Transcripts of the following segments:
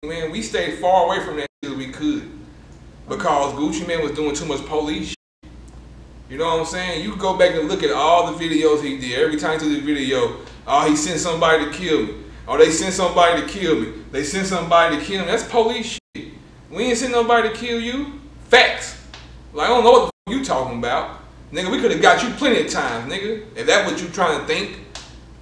Man, we stayed far away from that shit as we could because Gucci Mane was doing too much police shit. You know what I'm saying? You go back and look at all the videos he did. Every time he did a video, oh, he sent somebody to kill me. Oh, they sent somebody to kill me. They sent somebody to kill me. That's police shit. We ain't sent nobody to kill you. Facts. Like, I don't know what the fuck you talking about. Nigga, we could have got you plenty of times, nigga. If that's what you trying to think,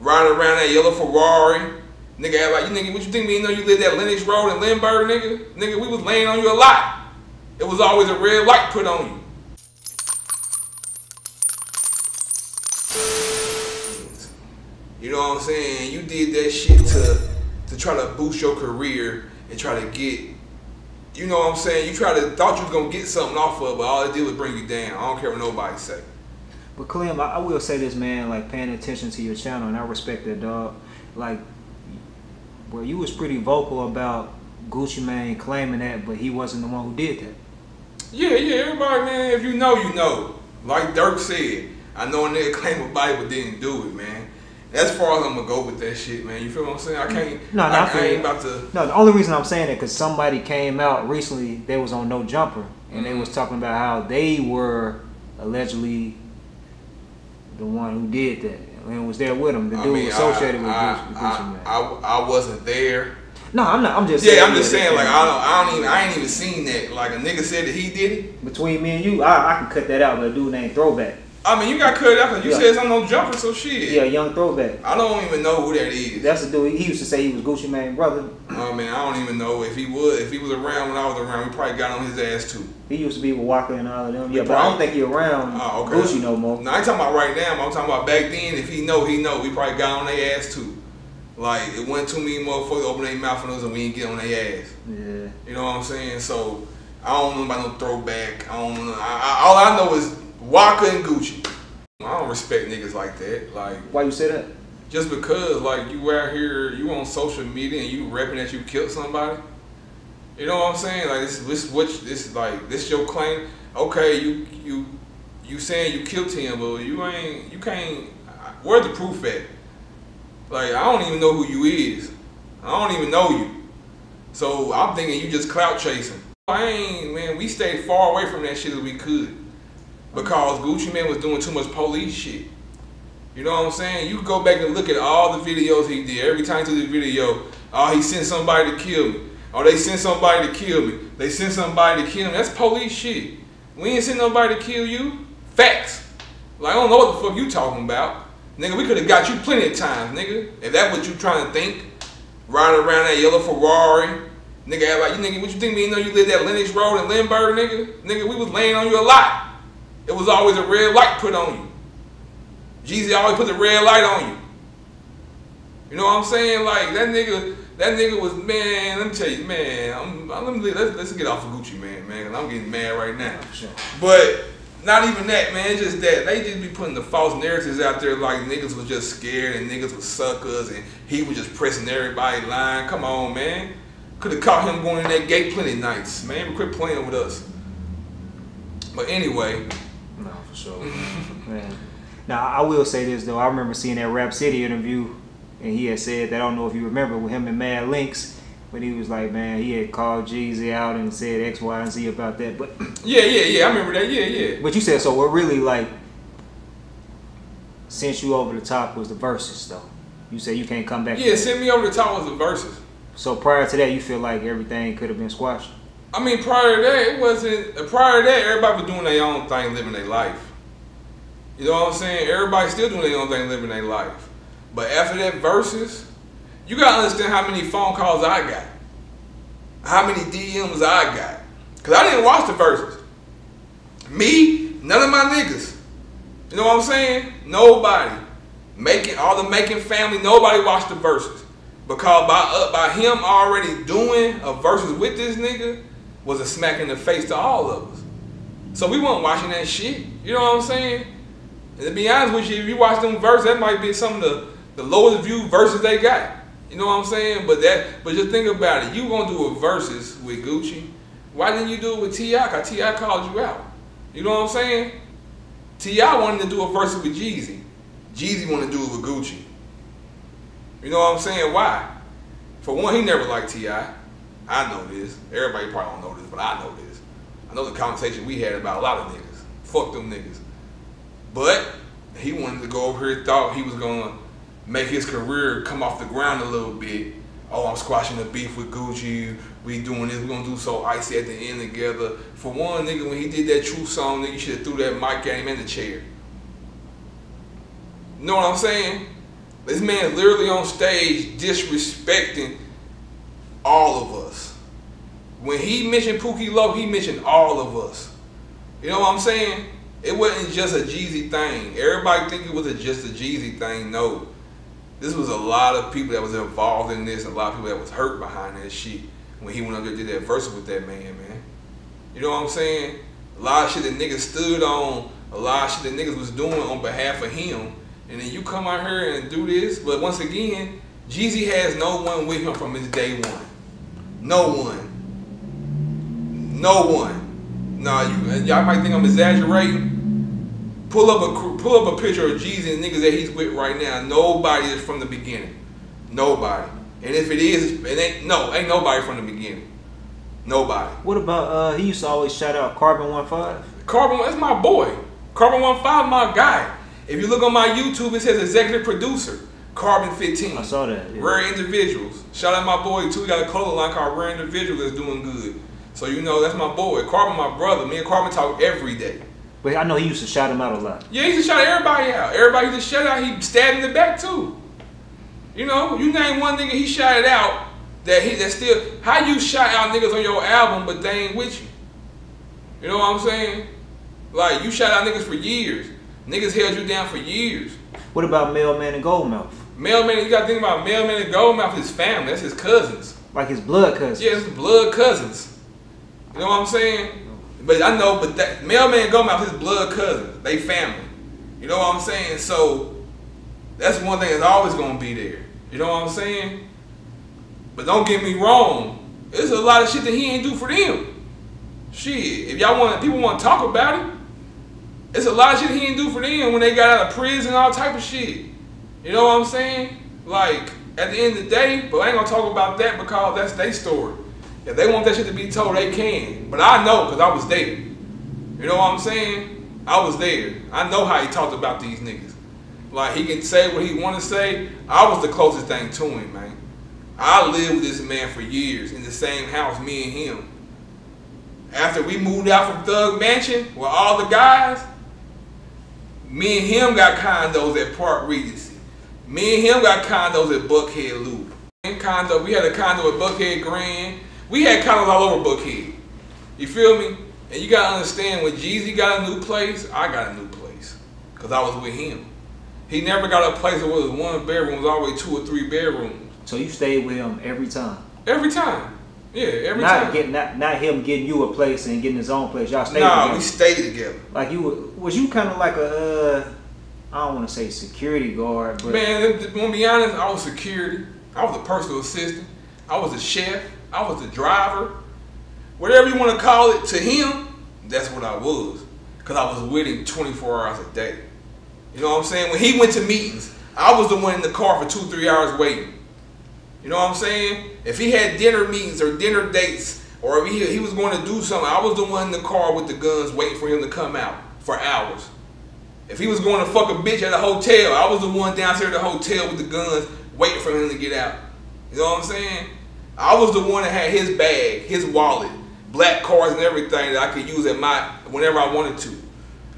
riding around that yellow Ferrari. Nigga, act like you nigga, what you think me? You know you lived at Lenox Road in Lindbergh, nigga? Nigga, we was laying on you a lot. It was always a red light put on you. You know what I'm saying? You did that shit to try to boost your career and try to get, you know what I'm saying? You thought you was gonna get something off of it, but all it did was bring you down. I don't care what nobody say. But Clem, I will say this, man, like paying attention to your channel, and I respect that, dog. Like, well, you was pretty vocal about Gucci Mane claiming that, but he wasn't the one who did that. Yeah, everybody, man, if you know, you know. Like Dirk said, I know a nigga claim a body but didn't do it, man. As far as I'm gonna go with that shit, man. You feel what I'm saying? I can't. No, I ain't about to. No, the only reason I'm saying that because somebody came out recently. They was on No Jumper, and they was talking about how they were allegedly the one who did that and was there with him. The dude associated with Gucci Mane. I wasn't there. No, I'm not. I'm just saying. Yeah, I'm just saying. Like I ain't even seen that. Like a nigga said that he did it. Between me and you, I can cut that out. But a dude named Throwback. I mean, you got cut out because you said it's on No Jumper, so shit. Yeah, Young Throwback. I don't even know who that is. That's the dude. He used to say he was Gucci Mane's brother. Oh man, I don't even know if he was. If he was around when I was around, we probably got on his ass too. He used to be with Walker and all of them. Yeah, but I don't think he around Gucci no more. No, I ain't talking about right now. I'm talking about back then. If he know, he know. We probably got on their ass too. Like, it wasn't too many motherfuckers open their mouth on us and we ain't get on their ass. Yeah. You know what I'm saying? So, I don't know about no Throwback. I don't know. All I know is Walker and Gucci. I don't respect niggas like that. Like, why you say that? Just because, like, you out here, you on social media and you repping that you killed somebody. You know what I'm saying? Like, this your claim. Okay, you saying you killed him, but you can't. Where's the proof at? Like, I don't even know who you is. I don't even know you. So I'm thinking you just clout chasing. Man, we stayed far away from that shit as we could. Because Gucci Mane was doing too much police shit. You know what I'm saying? You go back and look at all the videos he did. Every time he did a video, oh, he sent somebody to kill me. Oh, they sent somebody to kill me. They sent somebody to kill me. That's police shit. We ain't sent nobody to kill you. Facts. Like, I don't know what the fuck you talking about. Nigga, we could have got you plenty of times, nigga. If that's what you trying to think, riding around that yellow Ferrari. Nigga, act like you nigga, what you think me? You know you lived at Lenox Road in Lindbergh, nigga? Nigga, we was laying on you a lot. It was always a red light put on you. Jeezy always put the red light on you. You know what I'm saying? Like, that nigga was, man, let me tell you, man, let's get off of Gucci Mane, man, because I'm getting mad right now. Sure. But not even that, man. It's just that they just be putting the false narratives out there like niggas was just scared and niggas was suckers and he was just pressing everybody's line. Come on, man. Could have caught him going in that gate plenty of nights, man. Quit playing with us. But anyway. No, for sure. Man. Now, I will say this, though. I remember seeing that Rap City interview and he had said that, I don't know if you remember, with him and Mad Links. But he was like, man, he had called Jeezy out and said X, Y, and Z about that. But yeah, I remember that. Yeah. But you said, so what really, like, sent you over the top was the Verzuz, though. You said you can't come back. Yeah, sent me over the top was the Verzuz. So prior to that, you feel like everything could have been squashed? I mean, prior to that, it wasn't. Prior to that, everybody was doing their own thing, living their life. You know what I'm saying? Everybody still doing their own thing, living their life. But after that Verzuz, you gotta understand how many phone calls I got. How many DMs I got. Cause I didn't watch the Verzuz. Me, none of my niggas. You know what I'm saying? Nobody. All the Making family, nobody watched the Verzuz. Because by him already doing a Verzuz with this nigga was a smack in the face to all of us. So we weren't watching that shit. You know what I'm saying? And to be honest with you, if you watch them Verzuz, that might be some of the lowest viewed Verzuz they got. You know what I'm saying? But just think about it. You gonna do a Verzuz with Gucci. Why didn't you do it with T.I.? Because T.I. called you out. You know what I'm saying? T.I. wanted to do a Verzuz with Jeezy. Jeezy wanted to do it with Gucci. You know what I'm saying? Why? For one, he never liked T.I. I know this. Everybody probably don't know this, but I know this. I know the conversation we had about a lot of niggas. Fuck them niggas. But he wanted to go over here, thought he was gonna make his career come off the ground a little bit. Oh, I'm squashing the beef with Gucci. We doing this. We gonna do so icy at the end together. For one, nigga, when he did that Truth song, nigga, you should have threw that mic at him in the chair. You know what I'm saying? This man literally on stage disrespecting all of us. When he mentioned Pookie Loc, he mentioned all of us. You know what I'm saying? It wasn't just a Jeezy thing. Everybody think it was just a Jeezy thing. No. This was a lot of people that was involved in this, a lot of people that was hurt behind that shit when he went up there and did that verse with that man. You know what I'm saying? A lot of shit that niggas stood on, a lot of shit that niggas was doing on behalf of him. And then you come out here and do this. But once again, Jeezy has no one with him from his day one. No one. No one. Nah, y'all might think I'm exaggerating. Pull up a picture of Jeezy and niggas that he's with right now. Nobody is from the beginning. Nobody. And if it is, ain't nobody from the beginning. Nobody. What about he used to always shout out Carbon 15? Carbon, that's my boy. Carbon 15, my guy. If you look on my YouTube, it says executive producer, Carbon 15. I saw that. Yeah. Rare Individuals. Shout out my boy too. He got a clothing line called Rare Individuals that's doing good. So you know that's my boy. Carbon, my brother. Me and Carbon talk every day. But I know he used to shout him out a lot. Yeah, he used to shout everybody out. Everybody used to shout out. He stabbed in the back too. You know, you name one nigga he shouted out that still. How you shout out niggas on your album but they ain't with you? You know what I'm saying? Like you shout out niggas for years. Niggas held you down for years. What about Mailman and Goldmouth? Mailman, you gotta think about Mailman and Goldmouth, his family. That's his cousins. Like his blood cousins. Yeah, it's blood cousins. You know what I'm saying? But I know, but that Mailman and Goldmouth, his blood cousins. They family. You know what I'm saying? So that's one thing that's always gonna be there. You know what I'm saying? But don't get me wrong. There's a lot of shit that he ain't do for them. Shit, if people want to talk about it, it's a lot of shit he didn't do for them when they got out of prison and all type of shit. You know what I'm saying? Like, at the end of the day, but I ain't gonna talk about that because that's their story. If they want that shit to be told, they can. But I know because I was there. You know what I'm saying? I was there. I know how he talked about these niggas. Like, he can say what he want to say. I was the closest thing to him, man. I lived with this man for years in the same house, me and him. After we moved out from Thug Mansion with all the guys, me and him got condos at Park Regency. Me and him got condos at Buckhead Loop. We had a condo at Buckhead Grand. We had condos all over Buckhead. You feel me? And you gotta understand, when Jeezy got a new place, I got a new place. Because I was with him. He never got a place that was 1 bedroom, it was always 2 or 3 bedrooms. So you stayed with him every time? Every time. Yeah, every time. Not him getting you a place and getting his own place. Y'all stayed together. Nah, we stayed together. Like was you kind of like a, I don't want to say security guard, but... Man, to be honest, I was security. I was a personal assistant. I was a chef. I was a driver. Whatever you want to call it, to him, that's what I was. Because I was with him 24 hours a day. You know what I'm saying? When he went to meetings, I was the one in the car for 2-3 hours waiting. You know what I'm saying? If he had dinner meetings or dinner dates, or if he was going to do something, I was the one in the car with the guns waiting for him to come out for hours. If he was going to fuck a bitch at a hotel, I was the one downstairs at the hotel with the guns waiting for him to get out. You know what I'm saying? I was the one that had his bag, his wallet, black cards and everything that I could use whenever I wanted to.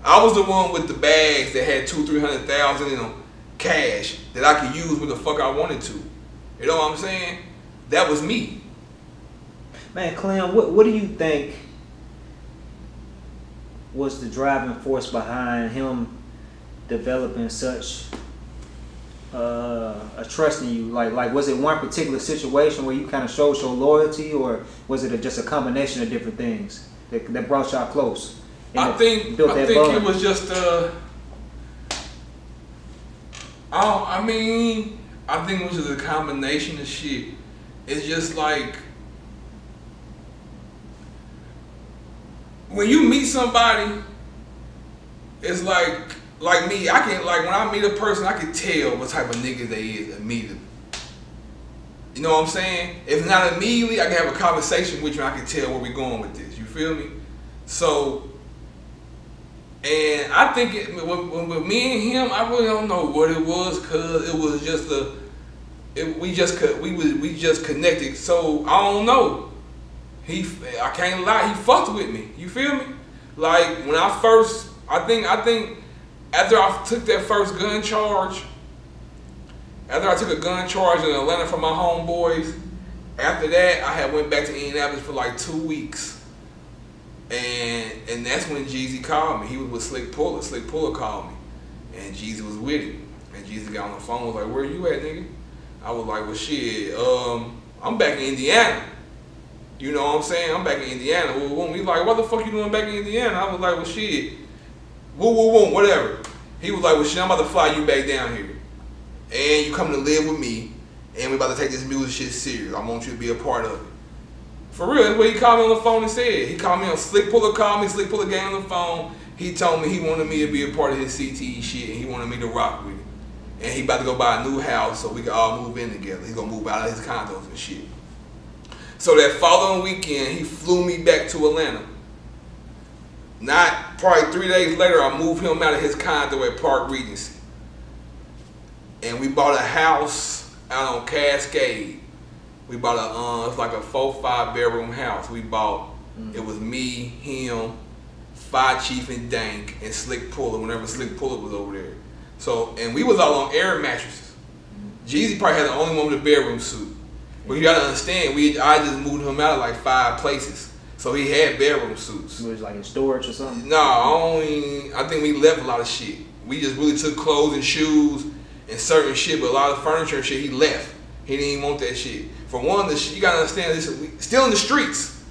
I was the one with the bags that had $200,000-300,000 in them, cash, that I could use when the fuck I wanted to. You know what I'm saying? That was me. Man, Clem, what do you think was the driving force behind him developing such a trust in you? Like was it one particular situation where you kind of showed your loyalty, or was it just a combination of different things that brought y'all close? I think it was just I think it was just a combination of shit. It's just like when you meet somebody, it's like me, I can, like, when I meet a person, I can tell what type of nigga they is immediately. You know what I'm saying? If not immediately, I can have a conversation with you and I can tell where we're going with this. You feel me? So, and I think with me and him, I really don't know what it was, cause it was just we just connected. So I don't know. I can't lie, he fucked with me. You feel me? Like when I think after I took that first gun charge, after I took a gun charge in Atlanta for my homeboys, after that I had went back to Indianapolis for like 2 weeks. And that's when Jeezy called me. He was with Slick Puller. Slick Puller called me. And Jeezy was with him. And Jeezy got on the phone, was like, where you at, nigga? I was like, well shit, I'm back in Indiana. You know what I'm saying? I'm back in Indiana. Well, he like, what the fuck you doing back in Indiana? I was like, well shit, whatever. He was like, well shit, I'm about to fly you back down here. And you coming to live with me, and we about to take this music shit serious. I want you to be a part of it. For real, that's what he called me on the phone and said. He called me on Slick Puller called me, Slick Puller gave on the phone. He told me he wanted me to be a part of his CTE shit, and he wanted me to rock with him. And he about to go buy a new house so we can all move in together. He's gonna move out of his condos and shit. So that following weekend, he flew me back to Atlanta. Probably 3 days later, I moved him out of his condo at Park Regency. And we bought a house out on Cascade. We bought it's like a 4-5 bedroom house. We bought, it was me, him, Five Chief and Dank, and Slick Puller, whenever Slick Puller was over there. So, and we was all on air mattresses. Jeezy probably had the only one with a bedroom suit. But you gotta understand, I just moved him out of like 5 places. So he had bedroom suits. It was like in storage or something? No, I think we left a lot of shit. We just really took clothes and shoes and certain shit, but a lot of furniture and shit he left. He didn't even want that shit. For one, you gotta understand, this is still in the streets.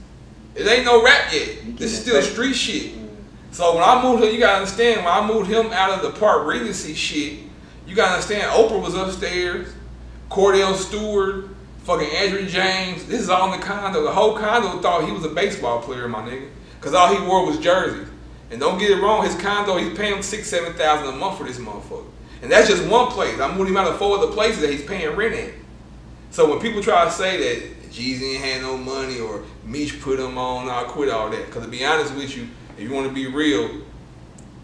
It ain't no rap yet. This is still street shit. So when I moved him, you gotta understand, when I moved him out of the Park Regency shit, you gotta understand, Oprah was upstairs, Cordell Stewart, fucking Andrew James. This is all in the condo. The whole condo thought he was a baseball player, my nigga, cause all he wore was jerseys. And don't get it wrong, his condo, he's paying $6,000-7,000 a month for this motherfucker. And that's just one place. I moved him out of 4 other places that he's paying rent at. So when people try to say that Jeezy ain't had no money or Meech put him on, I'll quit all that. Because to be honest with you, if you want to be real,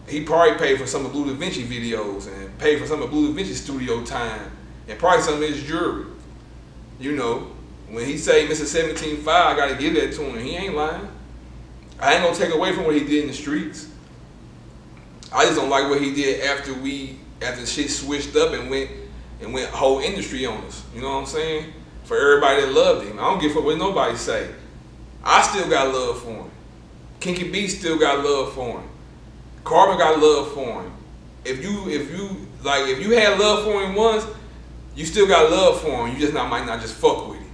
he probably paid for some of Blue Da Vinci videos and paid for some of Blue Da Vinci studio time and probably some of his jewelry. You know, when he say Mr. 17.5, I got to give that to him. He ain't lying. I ain't going to take away from what he did in the streets. I just don't like what he did after shit switched up and went whole industry on us. You know what I'm saying? For everybody that loved him. I don't give a fuck what nobody say. I still got love for him. Kinky B still got love for him. Carbon got love for him. If you had love for him once, you still got love for him. You just might not just fuck with him.